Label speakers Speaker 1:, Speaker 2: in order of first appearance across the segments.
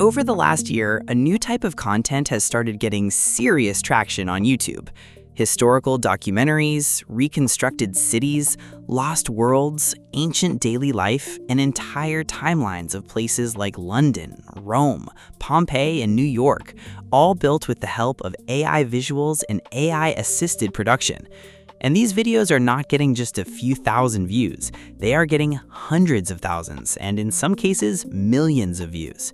Speaker 1: Over the last year, a new type of content has started getting serious traction on YouTube. Historical documentaries, reconstructed cities, lost worlds, ancient daily life, and entire timelines of places like London, Rome, Pompeii, and New York, all built with the help of AI visuals and AI-assisted production. And these videos are not getting just a few thousand views. They are getting hundreds of thousands, and in some cases, millions of views.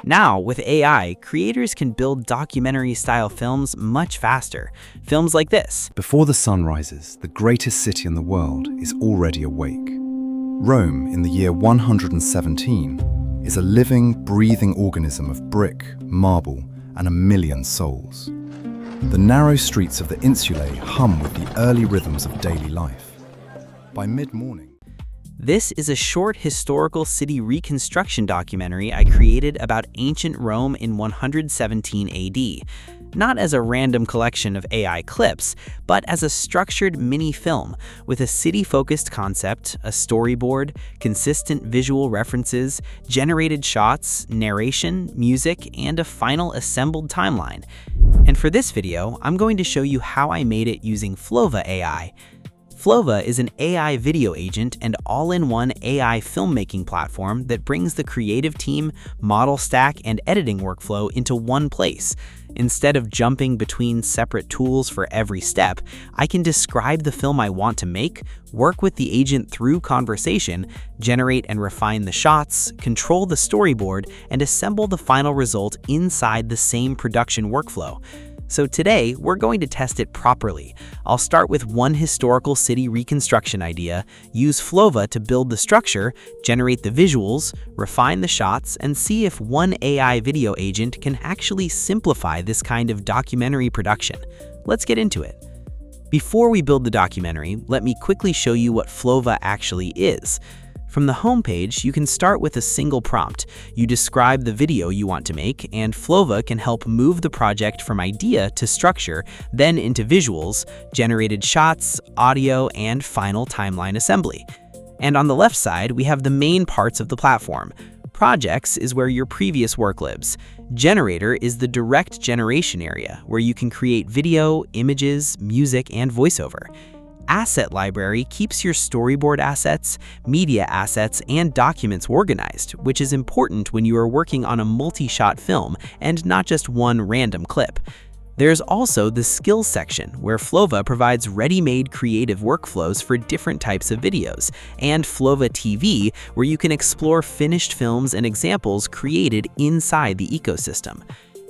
Speaker 1: Now, with AI, creators can build documentary-style films much faster. Films like this.
Speaker 2: Before the sun rises, the greatest city in the world is already awake. Rome, in the year 117, is a living, breathing organism of brick, marble, and a million souls. The narrow streets of the insulae hum with the early rhythms of daily life. By mid-morning,
Speaker 1: This is a short historical city reconstruction documentary I created about ancient Rome in 117 AD. Not as a random collection of AI clips, but as a structured mini-film with a city-focused concept, a storyboard, consistent visual references, generated shots, narration, music, and a final assembled timeline. And for this video, I'm going to show you how I made it using Flova AI. Flova is an AI video agent and all-in-one AI filmmaking platform that brings the creative team, model stack, and editing workflow into one place. Instead of jumping between separate tools for every step, I can describe the film I want to make, work with the agent through conversation, generate and refine the shots, control the storyboard, and assemble the final result inside the same production workflow. So today, we're going to test it properly. I'll start with one historical city reconstruction idea, use Flova to build the structure, generate the visuals, refine the shots, and see if one AI video agent can actually simplify this kind of documentary production. Let's get into it. Before we build the documentary, let me quickly show you what Flova actually is. From the homepage, you can start with a single prompt. You describe the video you want to make, and Flova can help move the project from idea to structure, then into visuals, generated shots, audio, and final timeline assembly. And on the left side, we have the main parts of the platform. Projects is where your previous work lives. Generator is the direct generation area, where you can create video, images, music, and voiceover. Asset Library keeps your storyboard assets, media assets, and documents organized, which is important when you are working on a multi-shot film and not just one random clip. There's also the Skills section, where Flova provides ready-made creative workflows for different types of videos, and Flova TV, where you can explore finished films and examples created inside the ecosystem.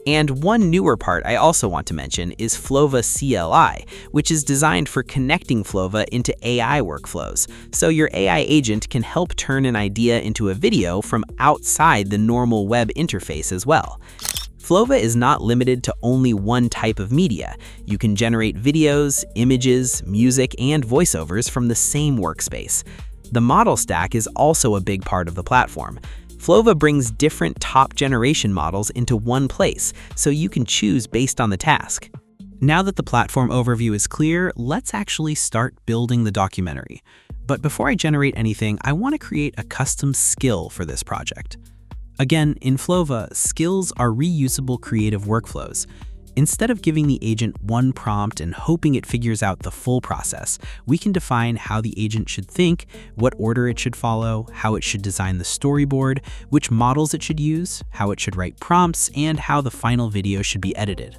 Speaker 1: And one newer part I also want to mention is Flova CLI, which is designed for connecting Flova into AI workflows, so your AI agent can help turn an idea into a video from outside the normal web interface as well. Flova is not limited to only one type of media. You can generate videos, images, music, and voiceovers from the same workspace. The model stack is also a big part of the platform. Flova brings different top-generation models into one place, so you can choose based on the task. Now that the platform overview is clear, let's actually start building the documentary. But before I generate anything, I want to create a custom skill for this project. Again, in Flova, skills are reusable creative workflows. Instead of giving the agent one prompt and hoping it figures out the full process, we can define how the agent should think, what order it should follow, how it should design the storyboard, which models it should use, how it should write prompts, and how the final video should be edited.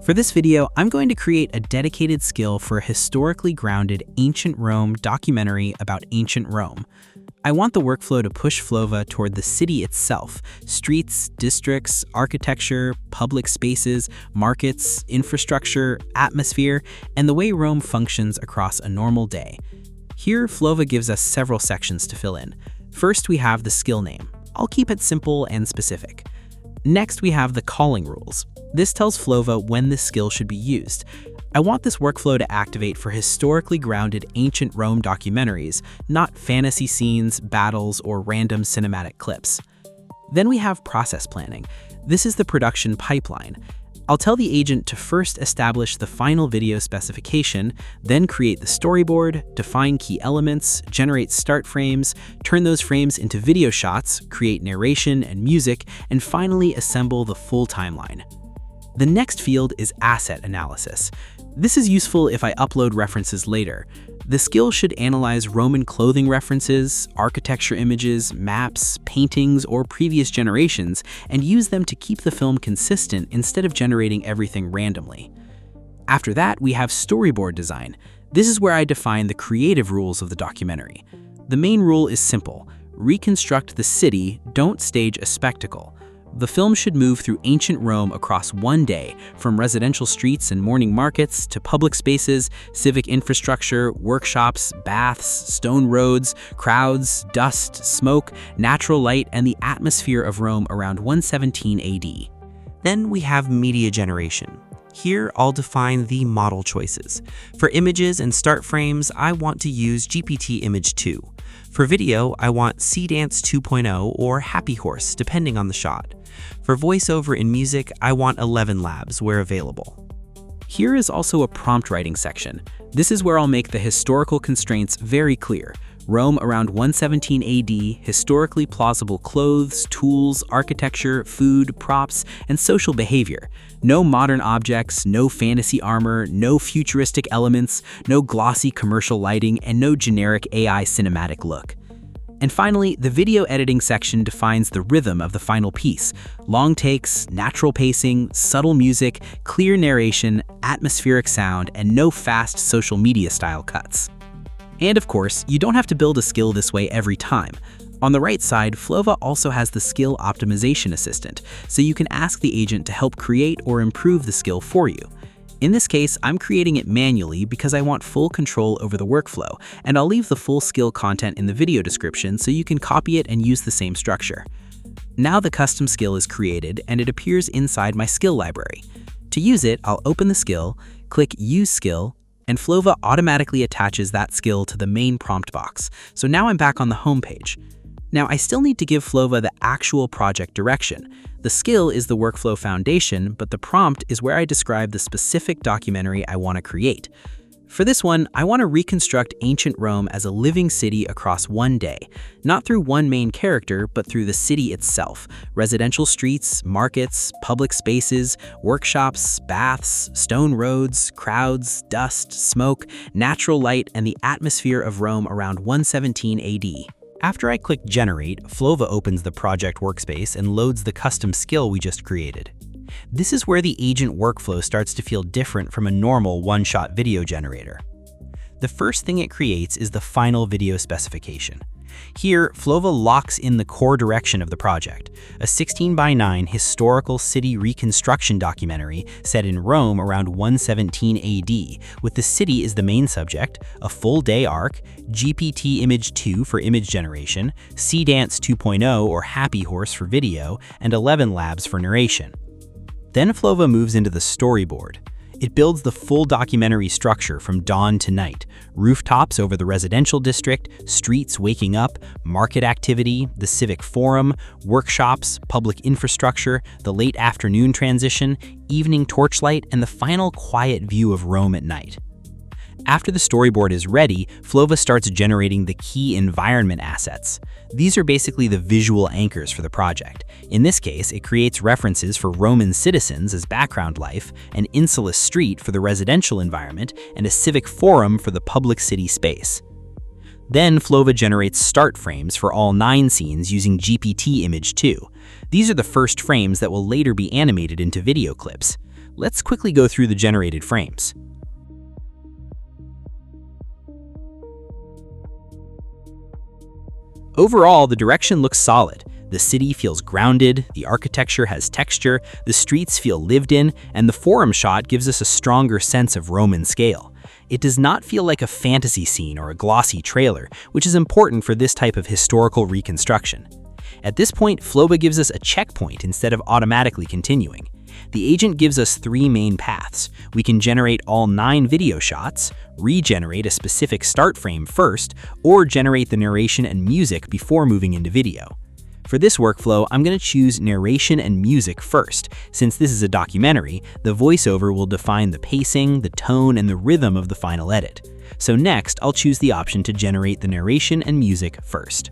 Speaker 1: For this video, I'm going to create a dedicated skill for a historically grounded ancient Rome documentary about ancient Rome. I want the workflow to push Flova toward the city itself: streets, districts, architecture, public spaces, markets, infrastructure, atmosphere, and the way Rome functions across a normal day. Here, Flova gives us several sections to fill in. First, we have the skill name. I'll keep it simple and specific. Next, we have the calling rules. This tells Flova when this skill should be used. I want this workflow to activate for historically grounded ancient Rome documentaries, not fantasy scenes, battles, or random cinematic clips. Then we have process planning. This is the production pipeline. I'll tell the agent to first establish the final video specification, then create the storyboard, define key elements, generate start frames, turn those frames into video shots, create narration and music, and finally assemble the full timeline. The next field is asset analysis. This is useful if I upload references later. The skill should analyze Roman clothing references, architecture images, maps, paintings, or previous generations, and use them to keep the film consistent instead of generating everything randomly. After that, we have storyboard design. This is where I define the creative rules of the documentary. The main rule is simple: reconstruct the city, don't stage a spectacle. The film should move through ancient Rome across one day, from residential streets and morning markets to public spaces, civic infrastructure, workshops, baths, stone roads, crowds, dust, smoke, natural light, and the atmosphere of Rome around 117 AD. Then we have media generation. Here, I'll define the model choices. For images and start frames, I want to use GPT Image 2. For video, I want Dance 2.0 or Happy Horse, depending on the shot. For voiceover and music, I want 11 Labs where available. Here is also a prompt writing section. This is where I'll make the historical constraints very clear. Rome around 117 AD, historically plausible clothes, tools, architecture, food, props, and social behavior. No modern objects, no fantasy armor, no futuristic elements, no glossy commercial lighting, and no generic AI cinematic look. And finally, the video editing section defines the rhythm of the final piece. Long takes, natural pacing, subtle music, clear narration, atmospheric sound, and no fast social media style cuts. And of course, you don't have to build a skill this way every time. On the right side, Flova also has the Skill Optimization Assistant, so you can ask the agent to help create or improve the skill for you. In this case, I'm creating it manually because I want full control over the workflow, and I'll leave the full skill content in the video description so you can copy it and use the same structure. Now the custom skill is created and it appears inside my skill library. To use it, I'll open the skill, click Use Skill, and Flova automatically attaches that skill to the main prompt box. So now I'm back on the home page. Now I still need to give Flova the actual project direction. The skill is the workflow foundation, but the prompt is where I describe the specific documentary I want to create. For this one, I want to reconstruct ancient Rome as a living city across one day, not through one main character, but through the city itself. Residential streets, markets, public spaces, workshops, baths, stone roads, crowds, dust, smoke, natural light, and the atmosphere of Rome around 117 AD. After I click Generate, Flova opens the project workspace and loads the custom skill we just created. This is where the agent workflow starts to feel different from a normal one-shot video generator. The first thing it creates is the final video specification. Here, Flova locks in the core direction of the project, a 16:9 historical city reconstruction documentary set in Rome around 117 AD, with the city as the main subject, a full-day arc, GPT Image 2 for image generation, Dance 2.0 or Happy Horse for video, and 11 Labs for narration. Then Flova moves into the storyboard. It builds the full documentary structure from dawn to night: rooftops over the residential district, streets waking up, market activity, the civic forum, workshops, public infrastructure, the late afternoon transition, evening torchlight, and the final quiet view of Rome at night. After the storyboard is ready, Flova starts generating the key environment assets. These are basically the visual anchors for the project. In this case, it creates references for Roman citizens as background life, an insulus street for the residential environment, and a civic forum for the public city space. Then Flova generates start frames for all 9 scenes using GPT Image 2. These are the first frames that will later be animated into video clips. Let's quickly go through the generated frames. Overall, the direction looks solid. The city feels grounded, the architecture has texture, the streets feel lived in, and the forum shot gives us a stronger sense of Roman scale. It does not feel like a fantasy scene or a glossy trailer, which is important for this type of historical reconstruction. At this point, Flova gives us a checkpoint instead of automatically continuing. The agent gives us 3 main paths. We can generate all 9 video shots, regenerate a specific start frame first, or generate the narration and music before moving into video. For this workflow, I'm going to choose narration and music first. Since this is a documentary, the voiceover will define the pacing, the tone, and the rhythm of the final edit. So next, I'll choose the option to generate the narration and music first.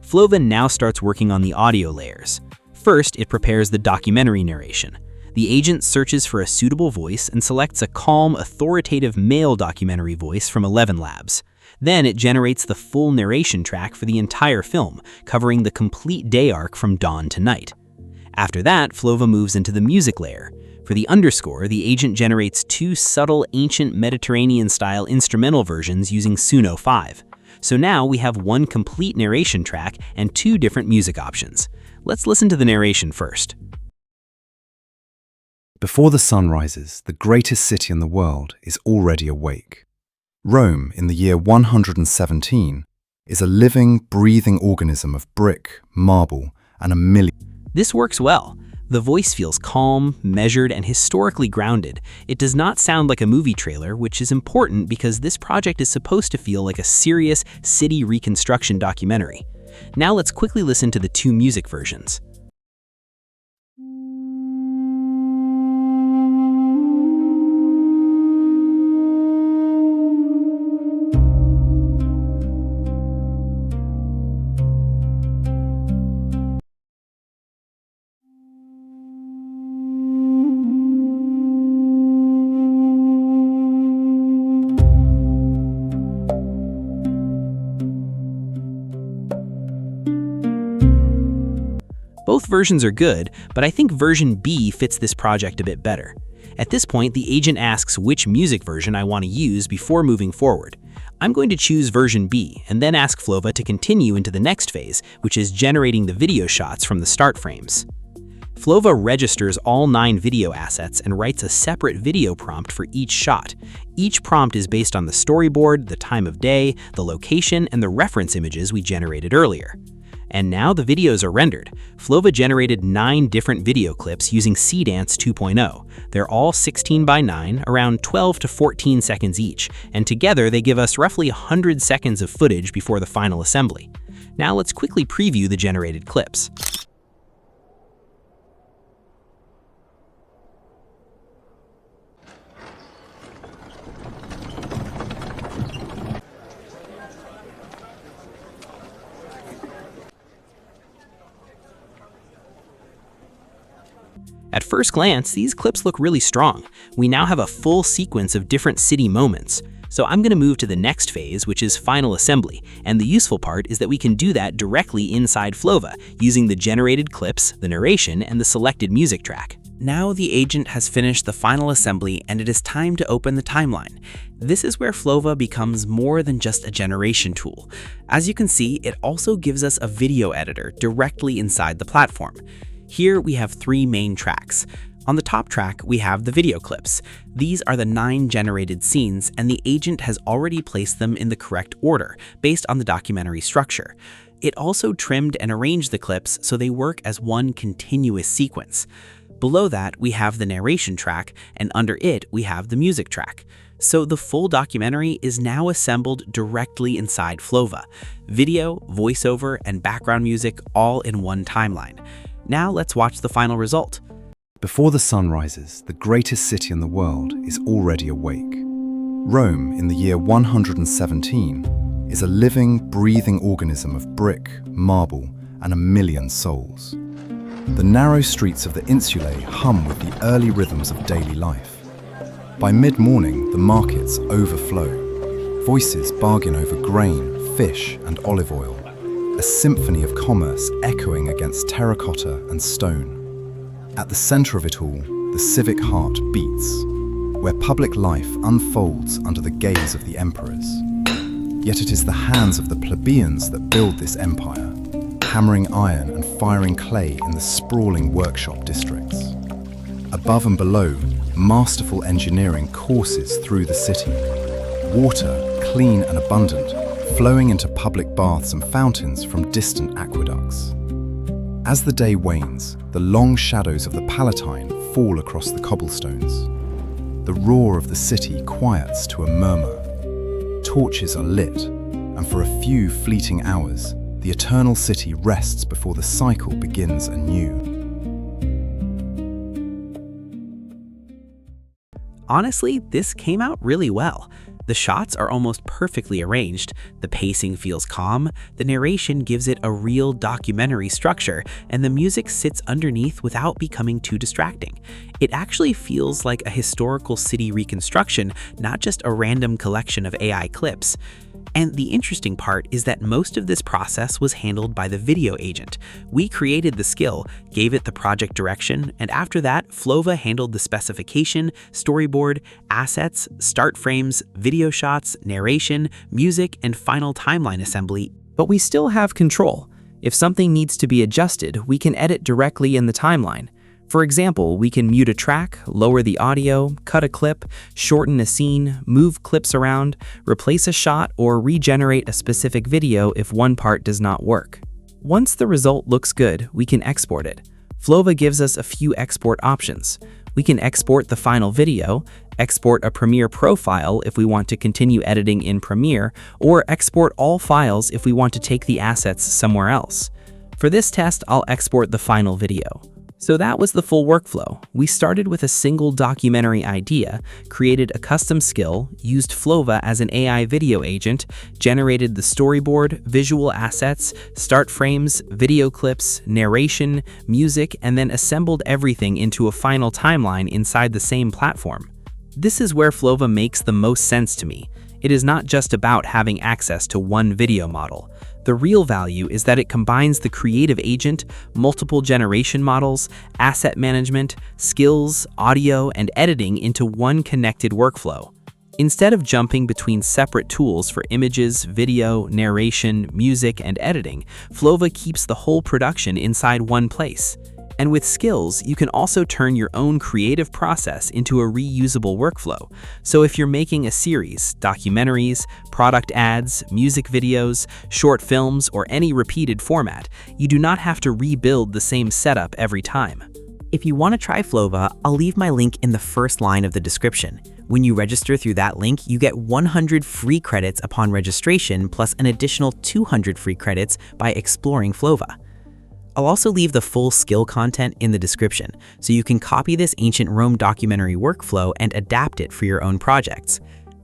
Speaker 1: Flova now starts working on the audio layers. First, it prepares the documentary narration. The agent searches for a suitable voice and selects a calm, authoritative male documentary voice from 11 Labs. Then it generates the full narration track for the entire film, covering the complete day arc from dawn to night. After that, Flova moves into the music layer. For the underscore, the agent generates 2 subtle, ancient Mediterranean-style instrumental versions using Suno 5. So now we have one complete narration track and 2 different music options. Let's listen to the narration first.
Speaker 2: Before the sun rises, the greatest city in the world is already awake. Rome, in the year 117, is a living, breathing organism of brick, marble, and a million.
Speaker 1: This works well. The voice feels calm, measured, and historically grounded. It does not sound like a movie trailer, which is important because this project is supposed to feel like a serious city reconstruction documentary. Now let's quickly listen to the 2 music versions. Both versions are good, but I think version B fits this project a bit better. At this point, the agent asks which music version I want to use before moving forward. I'm going to choose version B and then ask Flova to continue into the next phase, which is generating the video shots from the start frames. Flova registers all 9 video assets and writes a separate video prompt for each shot. Each prompt is based on the storyboard, the time of day, the location, and the reference images we generated earlier. And now the videos are rendered. Flova generated 9 different video clips using Cdance 2.0. They're all 16:9, around 12 to 14 seconds each, and together they give us roughly 100 seconds of footage before the final assembly. Now let's quickly preview the generated clips. At first glance, these clips look really strong. We now have a full sequence of different city moments. So I'm going to move to the next phase, which is final assembly. And the useful part is that we can do that directly inside Flova, using the generated clips, the narration, and the selected music track. Now the agent has finished the final assembly and it is time to open the timeline. This is where Flova becomes more than just a generation tool. As you can see, it also gives us a video editor directly inside the platform. Here we have 3 main tracks. On the top track, we have the video clips. These are the 9 generated scenes, and the agent has already placed them in the correct order, based on the documentary structure. It also trimmed and arranged the clips so they work as one continuous sequence. Below that, we have the narration track, and under it, we have the music track. So the full documentary is now assembled directly inside Flova. Video, voiceover, and background music all in one timeline. Now let's watch the final result.
Speaker 2: Before the sun rises, the greatest city in the world is already awake. Rome, in the year 117, is a living, breathing organism of brick, marble, and a million souls. The narrow streets of the insulae hum with the early rhythms of daily life. By mid-morning, the markets overflow. Voices bargain over grain, fish, and olive oil. A symphony of commerce echoing against terracotta and stone. At the center of it all, the civic heart beats, where public life unfolds under the gaze of the emperors. Yet it is the hands of the plebeians that build this empire, hammering iron and firing clay in the sprawling workshop districts. Above and below, masterful engineering courses through the city. Water, clean and abundant, flowing into public baths and fountains from distant aqueducts. As the day wanes, the long shadows of the Palatine fall across the cobblestones. The roar of the city quiets to a murmur. Torches are lit, and for a few fleeting hours, the eternal city rests before the cycle begins anew.
Speaker 1: Honestly, this came out really well. The shots are almost perfectly arranged, the pacing feels calm, the narration gives it a real documentary structure, and the music sits underneath without becoming too distracting. It actually feels like a historical city reconstruction, not just a random collection of AI clips. And the interesting part is that most of this process was handled by the video agent. We created the skill, gave it the project direction, and after that, Flova handled the specification, storyboard, assets, start frames, video shots, narration, music, and final timeline assembly. But we still have control. If something needs to be adjusted, we can edit directly in the timeline. For example, we can mute a track, lower the audio, cut a clip, shorten a scene, move clips around, replace a shot, or regenerate a specific video if one part does not work. Once the result looks good, we can export it. Flova gives us a few export options. We can export the final video, export a Premiere Pro file if we want to continue editing in Premiere, or export all files if we want to take the assets somewhere else. For this test, I'll export the final video. So that was the full workflow. We started with a single documentary idea, created a custom skill, used Flova as an AI video agent, generated the storyboard, visual assets, start frames, video clips, narration, music, and then assembled everything into a final timeline inside the same platform. This is where Flova makes the most sense to me. It is not just about having access to one video model. The real value is that it combines the creative agent, multiple generation models, asset management, skills, audio, and editing into one connected workflow. Instead of jumping between separate tools for images, video, narration, music, and editing, Flova keeps the whole production inside one place. And with skills, you can also turn your own creative process into a reusable workflow. So if you're making a series, documentaries, product ads, music videos, short films, or any repeated format, you do not have to rebuild the same setup every time. If you want to try Flova, I'll leave my link in the first line of the description. When you register through that link, you get 100 free credits upon registration, plus an additional 200 free credits by exploring Flova. I'll also leave the full skill content in the description, so you can copy this ancient Rome documentary workflow and adapt it for your own projects.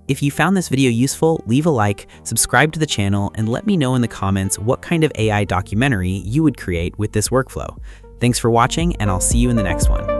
Speaker 1: If you found this video useful, leave a like, subscribe to the channel, and let me know in the comments what kind of AI documentary you would create with this workflow. Thanks for watching, and I'll see you in the next one.